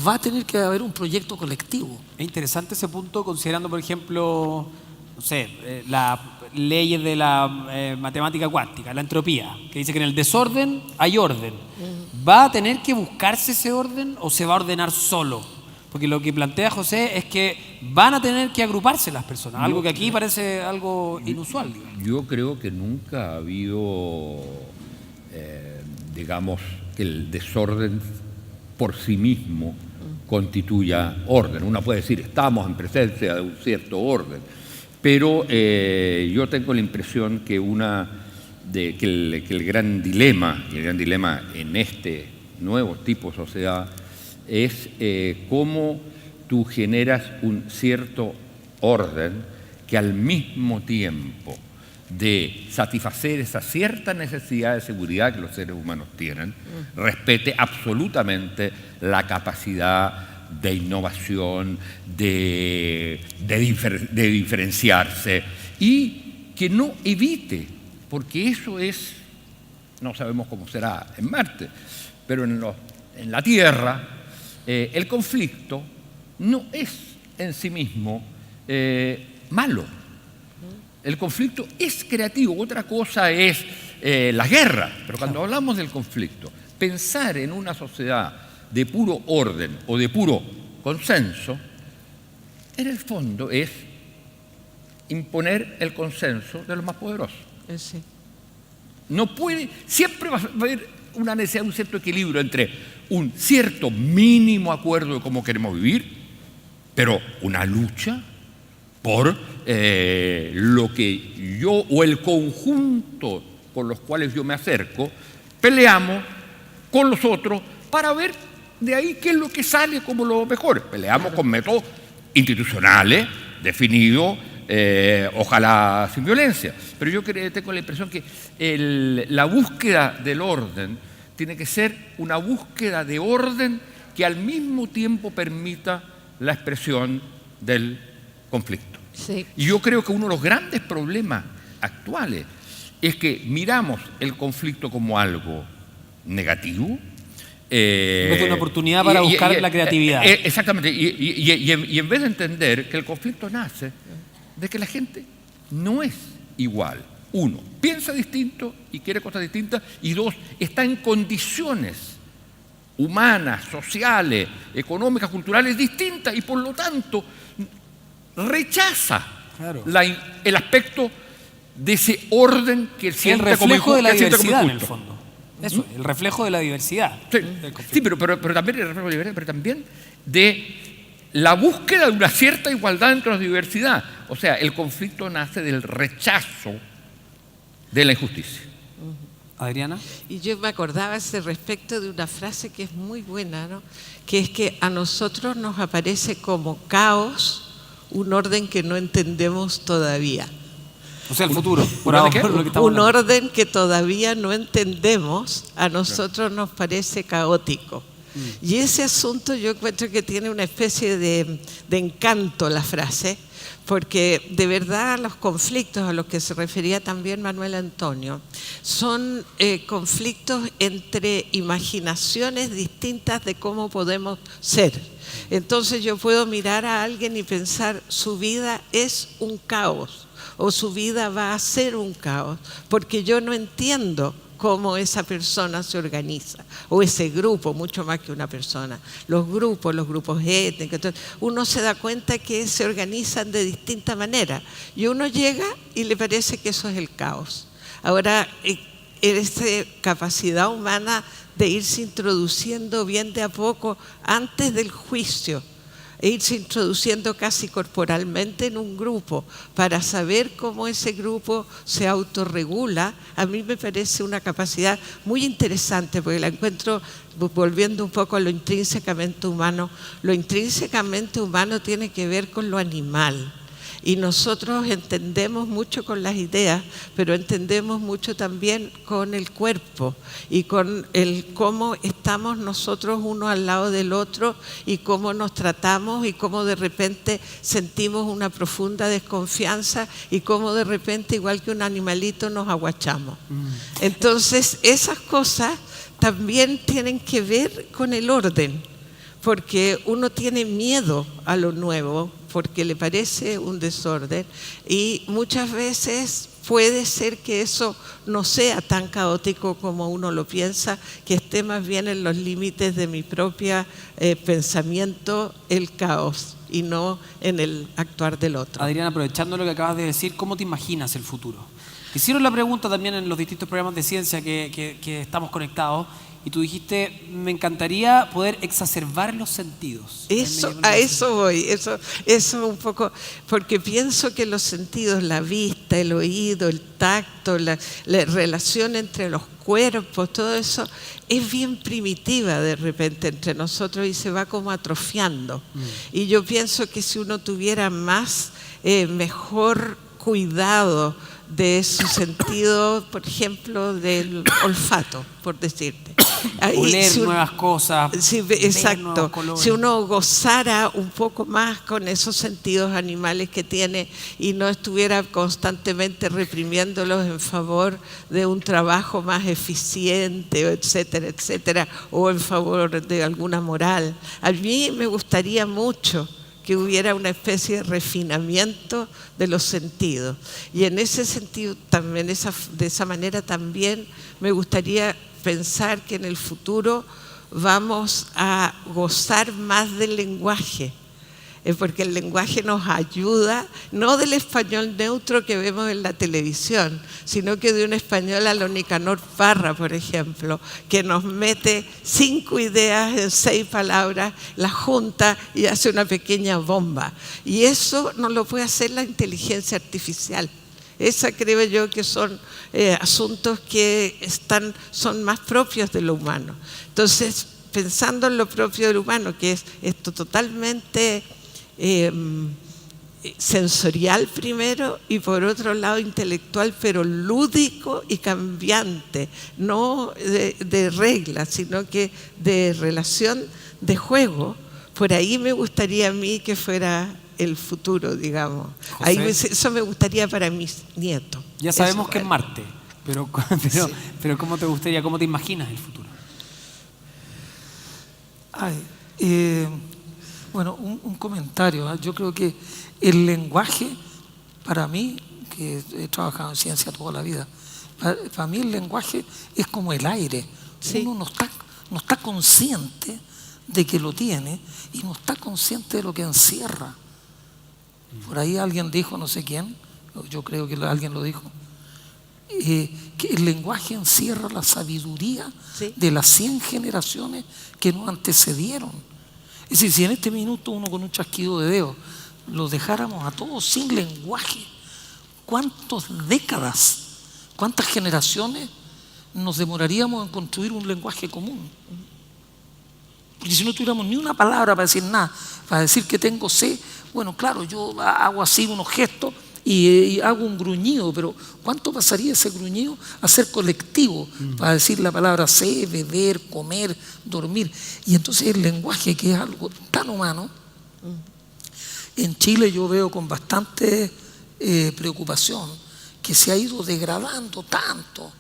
Va a tener que haber un proyecto colectivo. Es interesante ese punto, considerando, por ejemplo, no sé, las leyes de la matemática cuántica, la entropía, que dice que en el desorden hay orden. ¿Va a tener que buscarse ese orden o se va a ordenar solo? Porque lo que plantea José es que van a tener que agruparse las personas, algo que aquí parece algo inusual. Yo creo que nunca ha habido, digamos, que el desorden por sí mismo constituya orden. Uno puede decir, estamos en presencia de un cierto orden, pero yo tengo la impresión que el gran dilema en este nuevo tipo de sociedad es cómo tú generas un cierto orden que al mismo tiempo de satisfacer esa cierta necesidad de seguridad que los seres humanos tienen, respete absolutamente la capacidad de innovación, de diferenciarse, y que no evite, porque eso es, no sabemos cómo será en Marte, pero en la Tierra, el conflicto no es en sí mismo malo. El conflicto es creativo. Otra cosa es la guerra. Pero cuando hablamos del conflicto, pensar en una sociedad de puro orden o de puro consenso, en el fondo es imponer el consenso de los más poderosos. Sí. No puede, siempre va a haber una necesidad de un cierto equilibrio entre un cierto mínimo acuerdo de cómo queremos vivir, pero una lucha por lo que yo o el conjunto con los cuales yo me acerco, peleamos con los otros para ver de ahí qué es lo que sale como lo mejor. Peleamos con métodos institucionales definidos ojalá sin violencia. Pero yo tengo la impresión que la búsqueda del orden tiene que ser una búsqueda de orden que al mismo tiempo permita la expresión del conflicto. Sí. Y yo creo que uno de los grandes problemas actuales es que miramos el conflicto como algo negativo. En vez de una oportunidad para buscar la creatividad. Exactamente. Y en vez de entender que el conflicto nace de que la gente no es igual. Uno, piensa distinto y quiere cosas distintas. Y dos, está en condiciones humanas, sociales, económicas, culturales distintas y por lo tanto rechaza el aspecto de ese orden que siente el reflejo como de la que siente como diversidad en el injusto. fondo. Eso, el reflejo de la diversidad. Sí, pero también el reflejo de la diversidad, pero también de la búsqueda de una cierta igualdad entre la diversidad. O sea, el conflicto nace del rechazo de la injusticia. Adriana. Y yo me acordaba ese respecto de una frase que es muy buena, ¿no? Que es que a nosotros nos aparece como caos un orden que no entendemos todavía. O sea, el futuro. Un orden que todavía no entendemos, a nosotros nos parece caótico. Y ese asunto yo encuentro que tiene una especie de encanto la frase, porque de verdad los conflictos a los que se refería también Manuel Antonio son conflictos entre imaginaciones distintas de cómo podemos ser. Entonces yo puedo mirar a alguien y pensar, su vida es un caos o su vida va a ser un caos, porque yo no entiendo cómo esa persona se organiza, o ese grupo, mucho más que una persona. Los grupos étnicos, entonces, uno se da cuenta que se organizan de distinta manera y uno llega y le parece que eso es el caos. Ahora, esa capacidad humana de irse introduciendo bien de a poco antes del juicio, e irse introduciendo casi corporalmente en un grupo para saber cómo ese grupo se autorregula, a mí me parece una capacidad muy interesante, porque la encuentro, volviendo un poco a lo intrínsecamente humano tiene que ver con lo animal. Y nosotros entendemos mucho con las ideas, pero entendemos mucho también con el cuerpo y con cómo estamos nosotros uno al lado del otro y cómo nos tratamos y cómo de repente sentimos una profunda desconfianza y cómo de repente, igual que un animalito, nos aguachamos. Entonces, esas cosas también tienen que ver con el orden, porque uno tiene miedo a lo nuevo, porque le parece un desorden y muchas veces puede ser que eso no sea tan caótico como uno lo piensa, que esté más bien en los límites de mi propio pensamiento, el caos, y no en el actuar del otro. Adriana, aprovechando lo que acabas de decir, ¿cómo te imaginas el futuro? Te hicieron la pregunta también en los distintos programas de ciencia que estamos conectados. Y tú dijiste, me encantaría poder exacerbar los sentidos. A eso voy, eso un poco, porque pienso que los sentidos, la vista, el oído, el tacto, la relación entre los cuerpos, todo eso es bien primitiva de repente entre nosotros y se va como atrofiando. Y yo pienso que si uno tuviera mejor cuidado de su sentido, por ejemplo, del olfato, por decirte. Oler nuevas cosas. Sí, exacto. Si uno gozara un poco más con esos sentidos animales que tiene y no estuviera constantemente reprimiéndolos en favor de un trabajo más eficiente, etcétera, etcétera, o en favor de alguna moral. A mí me gustaría mucho que hubiera una especie de refinamiento de los sentidos. Y en ese sentido, también de esa manera también me gustaría pensar que en el futuro vamos a gozar más del lenguaje, porque el lenguaje nos ayuda, no del español neutro que vemos en la televisión, sino que de un español a lo Nicanor Parra, por ejemplo, que nos mete 5 ideas en 6 palabras, las junta y hace una pequeña bomba. Y eso no lo puede hacer la inteligencia artificial. Esa creo yo que son asuntos que son más propios de lo humano. Entonces, pensando en lo propio del humano, que es esto totalmente sensorial primero y por otro lado intelectual, pero lúdico y cambiante, no de reglas, sino que de relación de juego. Por ahí me gustaría a mí que fuera el futuro, digamos. Ahí eso me gustaría para mis nietos. Ya sabemos eso, que es Marte, pero ¿cómo te gustaría, cómo te imaginas el futuro? Bueno, un comentario. Yo creo que el lenguaje, para mí, que he trabajado en ciencia toda la vida, para mí el lenguaje es como el aire. Sí. Uno no está consciente de que lo tiene y no está consciente de lo que encierra. Por ahí alguien dijo, no sé quién, yo creo que alguien lo dijo, que el lenguaje encierra la sabiduría de las 100 generaciones que nos antecedieron. Es decir, si en este minuto uno con un chasquido de dedos los dejáramos a todos sin lenguaje, ¿cuántas décadas, cuántas generaciones nos demoraríamos en construir un lenguaje común? Porque si no tuviéramos ni una palabra para decir nada, para decir que tengo sed, bueno, claro, yo hago así unos gestos y hago un gruñido, pero ¿cuánto pasaría ese gruñido a ser colectivo para decir la palabra sed, beber, comer, dormir? Y entonces el lenguaje, que es algo tan humano, en Chile yo veo con bastante preocupación que se ha ido degradando tanto.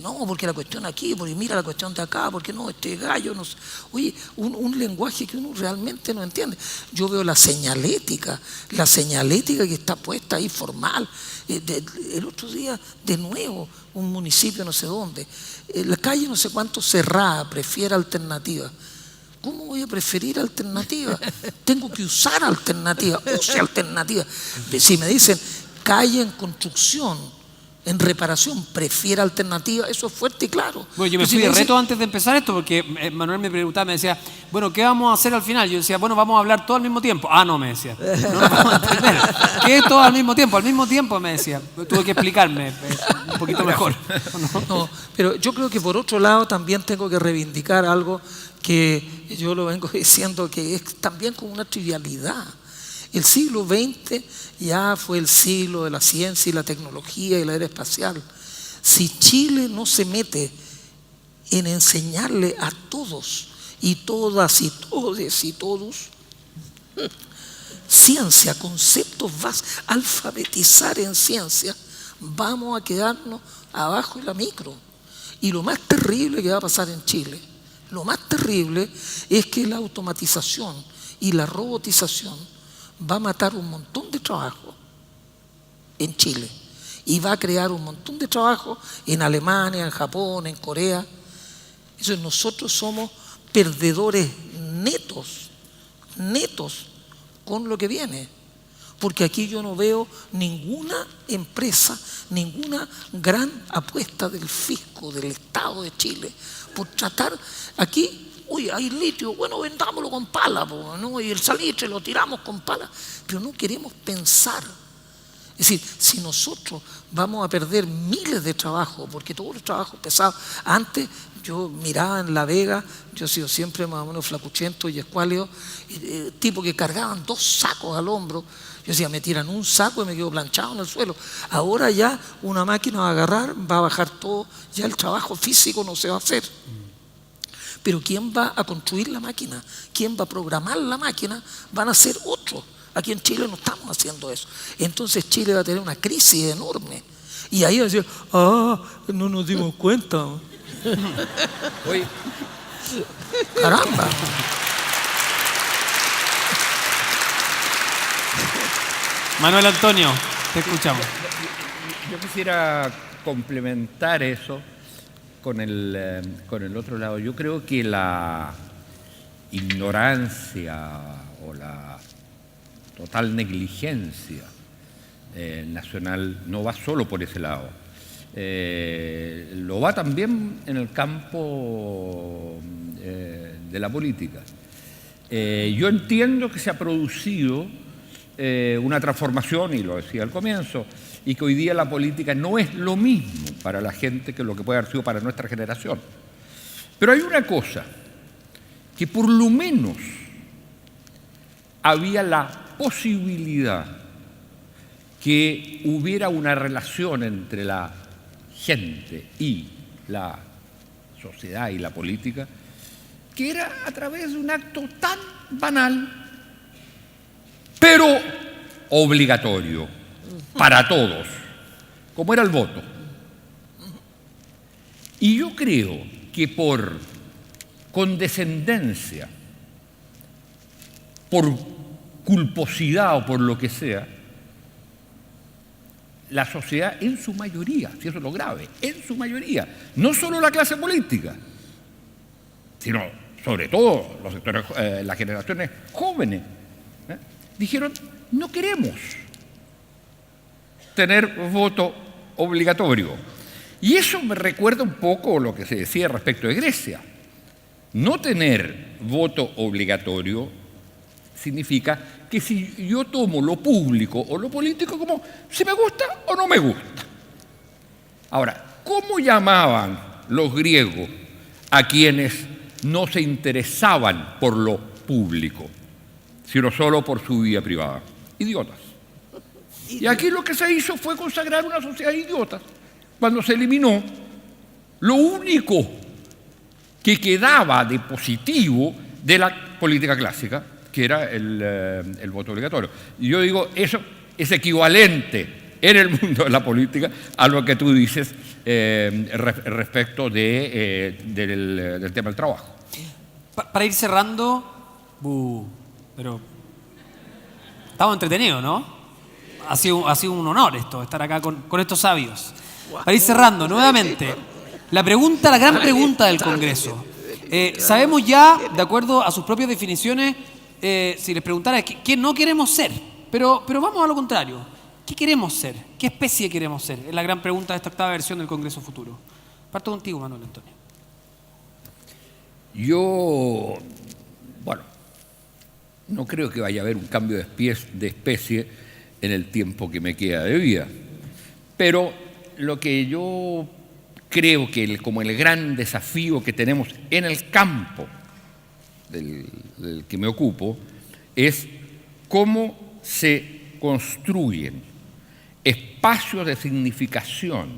No, porque la cuestión aquí, porque mira la cuestión de acá, porque no, este gallo, no sé. Oye, un lenguaje que uno realmente no entiende. Yo veo la señalética que está puesta ahí formal. El otro día, de nuevo, un municipio no sé dónde, la calle no sé cuánto cerrada, prefiere alternativa. ¿Cómo voy a preferir alternativa? Tengo que usar alternativa, use alternativa. Si me dicen calle en construcción, en reparación, prefiere alternativa, eso es fuerte y claro. Bueno, yo me fui de reto antes de empezar esto, porque Manuel me preguntaba, me decía, bueno, ¿qué vamos a hacer al final? Yo decía, bueno, vamos a hablar todo al mismo tiempo. Ah, no, me decía, no nos vamos a entender. ¿Qué es todo al mismo tiempo? Al mismo tiempo, me decía. Tuve que explicarme un poquito mejor. No, pero yo creo que por otro lado también tengo que reivindicar algo que yo lo vengo diciendo, que es también como una trivialidad. El siglo XX ya fue el siglo de la ciencia y la tecnología y la era espacial. Si Chile no se mete en enseñarle a todos y todas y todes y todos ciencia, conceptos básicos, alfabetizar en ciencia, vamos a quedarnos abajo en la micro. Y lo más terrible que va a pasar en Chile, lo más terrible es que la automatización y la robotización va a matar un montón de trabajo en Chile y va a crear un montón de trabajo en Alemania, en Japón, en Corea. Entonces nosotros somos perdedores netos con lo que viene, porque aquí yo no veo ninguna empresa, ninguna gran apuesta del fisco, del Estado de Chile, por tratar aquí. Uy, hay litio, bueno, vendámoslo con pala, ¿no? Y el salitre lo tiramos con pala, pero no queremos pensar. Es decir, si nosotros vamos a perder miles de trabajos, porque todos los trabajos pesados, antes yo miraba en La Vega, yo he sido siempre más o menos flacuchento y escuáleo, tipo que cargaban 2 sacos al hombro. Yo decía, me tiran un saco y me quedo planchado en el suelo. Ahora ya una máquina va a agarrar, va a bajar todo, ya el trabajo físico no se va a hacer. Pero ¿quién va a construir la máquina? ¿Quién va a programar la máquina? Van a ser otros. Aquí en Chile no estamos haciendo eso. Entonces Chile va a tener una crisis enorme. Y ahí va a decir, no nos dimos cuenta. Oye, caramba. Manuel Antonio, te escuchamos. yo quisiera complementar eso con el otro lado. Yo creo que la ignorancia o la total negligencia nacional no va solo por ese lado. Lo va también en el campo de la política. Yo entiendo que se ha producido una transformación, y lo decía al comienzo, y que hoy día la política no es lo mismo para la gente que lo que puede haber sido para nuestra generación. Pero hay una cosa, que por lo menos había la posibilidad que hubiera una relación entre la gente y la sociedad y la política, que era a través de un acto tan banal, pero obligatorio para todos, como era el voto. Y yo creo que por condescendencia, por culposidad o por lo que sea, la sociedad en su mayoría, si eso es lo grave, en su mayoría, no solo la clase política, sino sobre todo los sectores, las generaciones jóvenes, dijeron, no queremos tener voto obligatorio. Y eso me recuerda un poco lo que se decía respecto de Grecia. No tener voto obligatorio significa que si yo tomo lo público o lo político como si me gusta o no me gusta. Ahora, ¿cómo llamaban los griegos a quienes no se interesaban por lo público, sino solo por su vida privada? Idiotas. Y aquí lo que se hizo fue consagrar una sociedad de idiotas, cuando se eliminó lo único que quedaba de positivo de la política clásica, que era el voto obligatorio. Y yo digo, eso es equivalente en el mundo de la política a lo que tú dices respecto del tema del trabajo. Para ir cerrando, pero estamos entretenidos, ¿no? Ha sido un honor estar acá con estos sabios. Para ir cerrando, nuevamente, la gran pregunta del Congreso. Sabemos ya, de acuerdo a sus propias definiciones, si les preguntara qué no queremos ser, pero vamos a lo contrario. ¿Qué queremos ser? ¿Qué especie queremos ser? Es la gran pregunta de esta octava versión del Congreso Futuro. Parto contigo, Manuel Antonio. Yo, no creo que vaya a haber un cambio de especie en el tiempo que me queda de vida. Pero lo que yo creo que como el gran desafío que tenemos en el campo del que me ocupo es cómo se construyen espacios de significación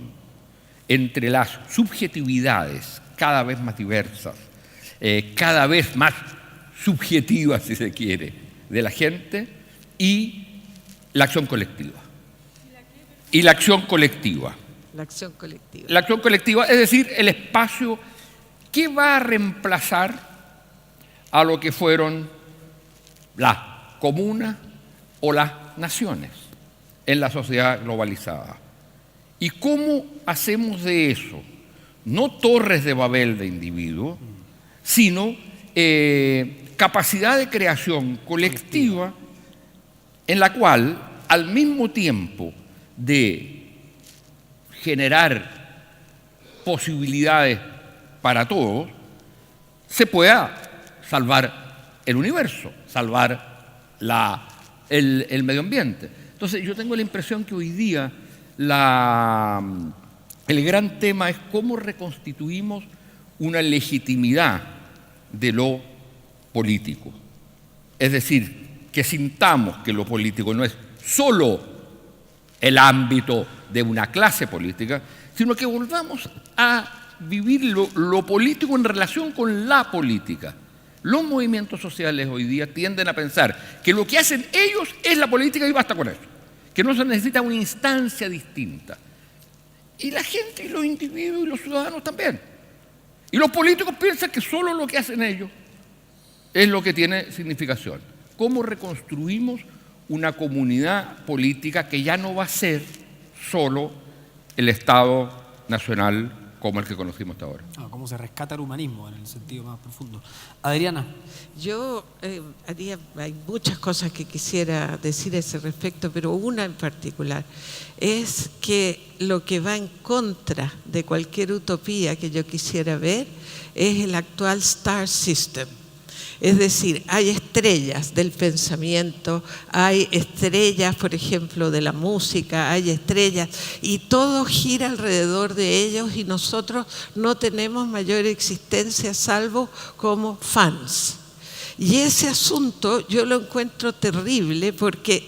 entre las subjetividades cada vez más diversas, cada vez más subjetivas, si se quiere, de la gente y la acción colectiva. Y la acción colectiva. La acción colectiva. La acción colectiva, es decir, el espacio que va a reemplazar a lo que fueron las comunas o las naciones en la sociedad globalizada. ¿Y cómo hacemos de eso? No torres de Babel de individuos, sino capacidad de creación colectiva en la cual, al mismo tiempo de generar posibilidades para todos, se pueda salvar el universo, salvar el medio ambiente. Entonces yo tengo la impresión que hoy día el gran tema es cómo reconstituimos una legitimidad de lo político. Es decir, que sintamos que lo político no es solo el ámbito de una clase política, sino que volvamos a vivir lo político en relación con la política. Los movimientos sociales hoy día tienden a pensar que lo que hacen ellos es la política y basta con eso, que no se necesita una instancia distinta. Y la gente y los individuos y los ciudadanos también. Y los políticos piensan que solo lo que hacen ellos es lo que tiene significación. ¿Cómo reconstruimos una comunidad política que ya no va a ser solo el Estado nacional como el que conocimos hasta ahora? ¿Cómo se rescata el humanismo en el sentido más profundo? Adriana. Yo hay muchas cosas que quisiera decir a ese respecto, pero una en particular es que lo que va en contra de cualquier utopía que yo quisiera ver es el actual Star System. Es decir, hay estrellas del pensamiento, hay estrellas, por ejemplo, de la música, hay estrellas, y todo gira alrededor de ellos y nosotros no tenemos mayor existencia salvo como fans. Y ese asunto yo lo encuentro terrible porque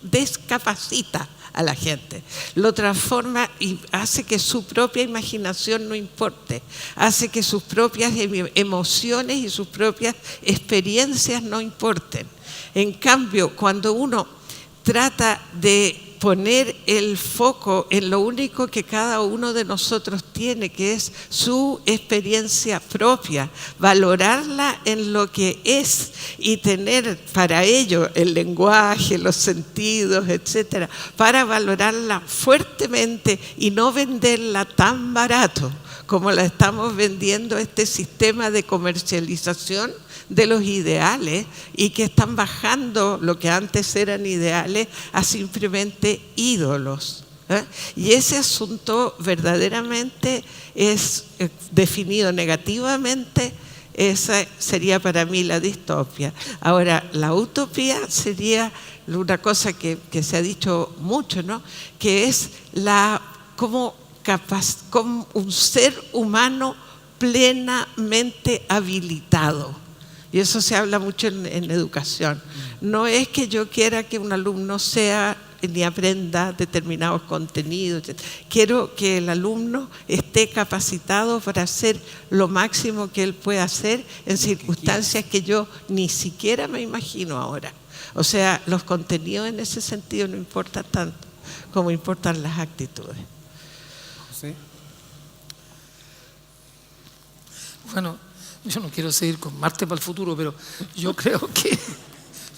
descapacita a la gente, lo transforma y hace que su propia imaginación no importe, hace que sus propias emociones y sus propias experiencias no importen. En cambio, cuando uno trata de poner el foco en lo único que cada uno de nosotros tiene, que es su experiencia propia, valorarla en lo que es y tener para ello el lenguaje, los sentidos, etcétera, para valorarla fuertemente y no venderla tan barato como la estamos vendiendo este sistema de comercialización de los ideales, y que están bajando lo que antes eran ideales a simplemente ídolos. Y ese asunto verdaderamente es definido negativamente. Esa sería para mí la distopia. Ahora, la utopía sería una cosa que se ha dicho mucho, ¿no? Que es como un ser humano plenamente habilitado. Y eso se habla mucho en educación. No es que yo quiera que un alumno sea ni aprenda determinados contenidos. Quiero que el alumno esté capacitado para hacer lo máximo que él pueda hacer en circunstancias que yo ni siquiera me imagino ahora. O sea, los contenidos en ese sentido no importan tanto como importan las actitudes. ¿Sí? Bueno, yo no quiero seguir con Marte para el futuro, pero yo creo que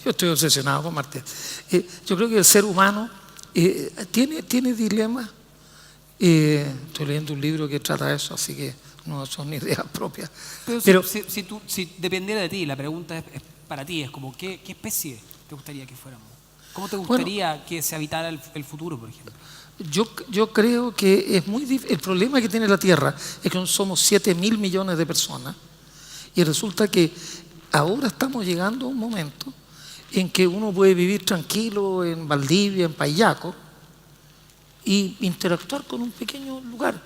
yo estoy obsesionado con Marte. Yo creo que el ser humano tiene dilemas. Estoy leyendo un libro que trata de eso, así que no son ideas propias. Pero si dependiera de ti, la pregunta es para ti, es como ¿qué especie te gustaría que fuéramos? ¿Cómo te gustaría que se habitara el futuro, por ejemplo? Yo creo que es muy difícil. El problema que tiene la Tierra es que somos 7.000 millones de personas, y resulta que ahora estamos llegando a un momento en que uno puede vivir tranquilo en Valdivia, en Payaco, y interactuar con un pequeño lugar.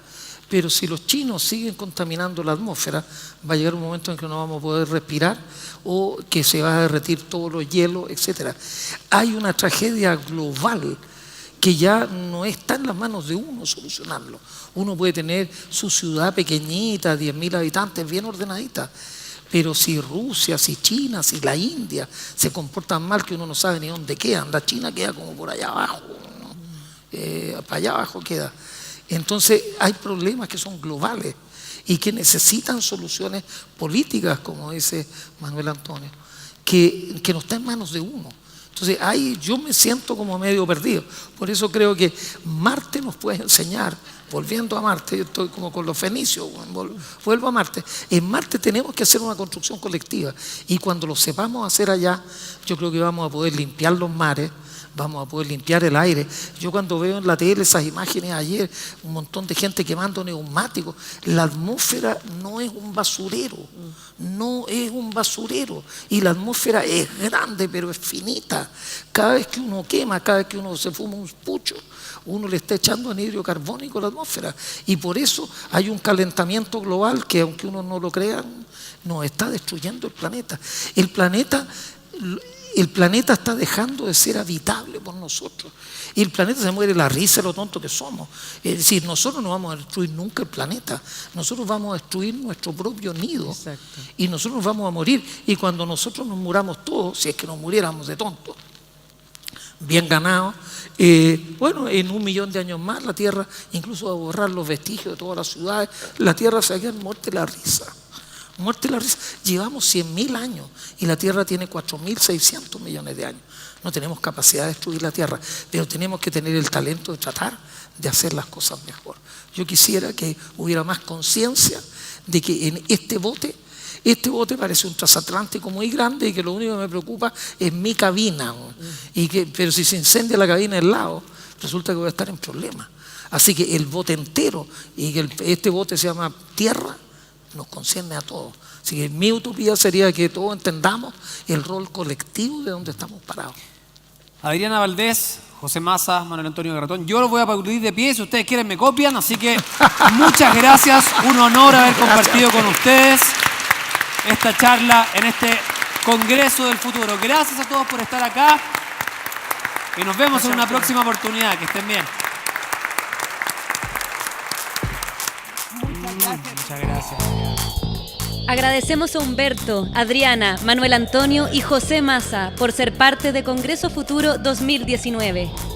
Pero si los chinos siguen contaminando la atmósfera, va a llegar un momento en que no vamos a poder respirar, o que se va a derretir todos los hielos, etc. Hay una tragedia global que ya no está en las manos de uno solucionarlo. Uno puede tener su ciudad pequeñita, 10.000 habitantes, bien ordenadita, pero si Rusia, si China, si la India se comportan mal, que uno no sabe ni dónde quedan, la China queda como por allá abajo, ¿no? Para allá abajo queda. Entonces hay problemas que son globales y que necesitan soluciones políticas, como dice Manuel Antonio, que no está en manos de uno. Entonces ahí yo me siento como medio perdido. Por eso creo que Marte nos puede enseñar, volviendo a Marte, yo estoy como con los fenicios, vuelvo a Marte. En Marte tenemos que hacer una construcción colectiva, y cuando lo sepamos hacer allá, yo creo que vamos a poder limpiar los mares, vamos a poder limpiar el aire. Yo cuando veo en la tele esas imágenes ayer, un montón de gente quemando neumáticos, la atmósfera no es un basurero, no es un basurero, y la atmósfera es grande pero es finita. Cada vez que uno quema, cada vez que uno se fuma un pucho, uno le está echando anhídrido carbónico a la atmósfera, y por eso hay un calentamiento global que, aunque uno no lo crea, nos está destruyendo el planeta. El planeta está dejando de ser habitable por nosotros. Y el planeta se muere la risa de lo tonto que somos. Es decir, nosotros no vamos a destruir nunca el planeta. Nosotros vamos a destruir nuestro propio nido. Exacto. Y nosotros nos vamos a morir. Y cuando nosotros nos muramos todos, si es que nos muriéramos de tontos, bien ganado, bueno, en 1 millón de años más la Tierra incluso va a borrar los vestigios de todas las ciudades. La Tierra se va a quedar muerta de la risa. Muerte de la risa. Llevamos 100.000 años y la Tierra tiene 4.600 millones de años. No tenemos capacidad de destruir la Tierra, pero tenemos que tener el talento de tratar de hacer las cosas mejor. Yo quisiera que hubiera más conciencia de que en este bote parece un transatlántico muy grande, y que lo único que me preocupa es mi cabina, pero si se incendia la cabina del lado, resulta que voy a estar en problemas. Así que el bote entero, y que este bote se llama Tierra, nos concierne a todos. Así que mi utopía sería que todos entendamos el rol colectivo de donde estamos parados. Adriana Valdés, José Massa, Manuel Antonio Garretón. Yo los voy a aplaudir de pie, si ustedes quieren me copian, así que muchas gracias, un honor haber compartido con ustedes esta charla en este Congreso del Futuro. Gracias a todos por estar acá y nos vemos en una próxima oportunidad. Que estén bien. Muchas gracias. Agradecemos a Humberto, Adriana, Manuel Antonio y José Massa por ser parte de Congreso Futuro 2019.